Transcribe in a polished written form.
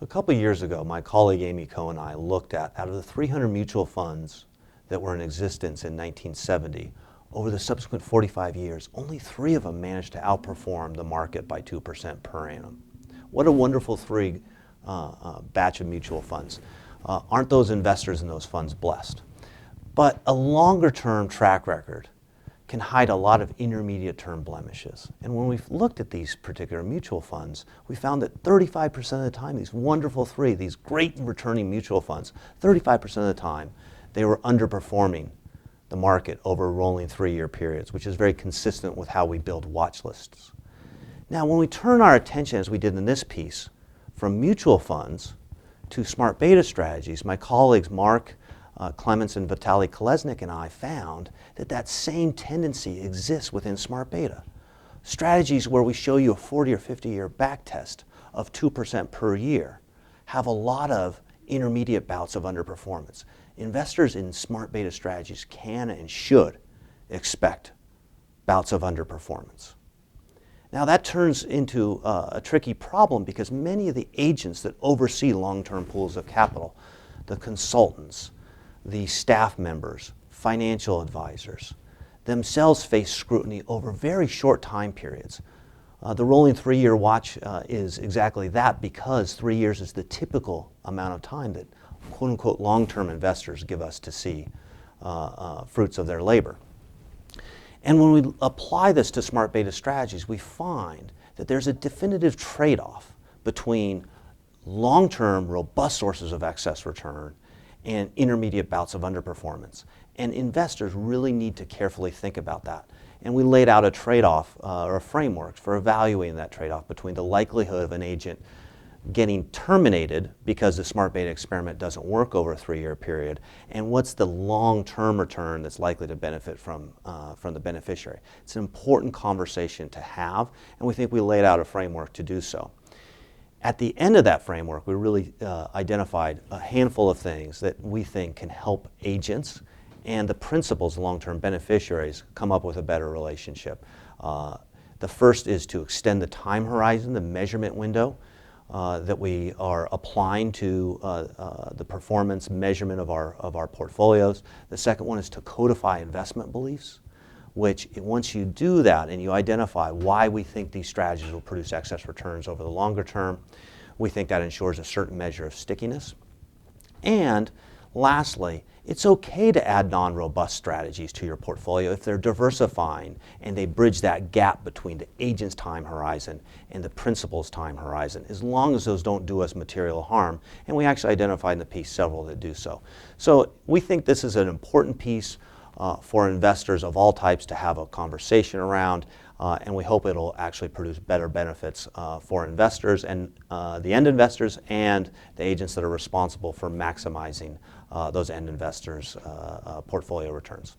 A couple years ago, my colleague Amy Coe and I looked at, out of the 300 mutual funds that were in existence in 1970, over the subsequent 45 years, only 3 of them managed to outperform the market by 2% per annum. What a wonderful batch of mutual funds. Aren't those investors in those funds blessed? But a longer-term track record can hide a lot of intermediate-term blemishes. And when we've looked at these particular mutual funds, we found that 35% of the time, these wonderful 3, these great returning mutual funds, 35% of the time, they were underperforming the market over rolling 3-year periods, which is very consistent with how we build watch lists. Now, when we turn our attention, as we did in this piece, from mutual funds to smart beta strategies, my colleagues Mark Clements and Vitaly Kolesnik and I found that that same tendency exists within smart beta. Strategies where we show you a 40 or 50-year back test of 2% per year have a lot of intermediate bouts of underperformance. Investors in smart beta strategies can and should expect bouts of underperformance. Now that turns into a tricky problem because many of the agents that oversee long-term pools of capital, the consultants, the staff members, financial advisors, themselves face scrutiny over very short time periods. The rolling 3-year watch is exactly that because 3 years is the typical amount of time that quote-unquote long-term investors give us to see fruits of their labor. And when we apply this to smart beta strategies, we find that there's a definitive trade-off between long-term robust sources of excess return and intermediate bouts of underperformance. And investors really need to carefully think about that. And we laid out a trade-off or a framework for evaluating that trade-off between the likelihood of an agent getting terminated because the smart beta experiment doesn't work over a 3-year period, and what's the long-term return that's likely to benefit from the beneficiary. It's an important conversation to have, and we think we laid out a framework to do so. At the end of that framework, we really identified a handful of things that we think can help agents and the principals, long-term beneficiaries, come up with a better relationship. The first is to extend the time horizon, the measurement window that we are applying to the performance measurement of our portfolios. The second one is to codify investment beliefs, which once you do that and you identify why we think these strategies will produce excess returns over the longer term, we think that ensures a certain measure of stickiness. And lastly, it's okay to add non-robust strategies to your portfolio if they're diversifying and they bridge that gap between the agent's time horizon and the principal's time horizon, as long as those don't do us material harm. And we actually identified in the piece several that do so. So we think this is an important piece for investors of all types to have a conversation around, and we hope it'll actually produce better benefits for investors and the end investors and the agents that are responsible for maximizing those end investors' portfolio returns.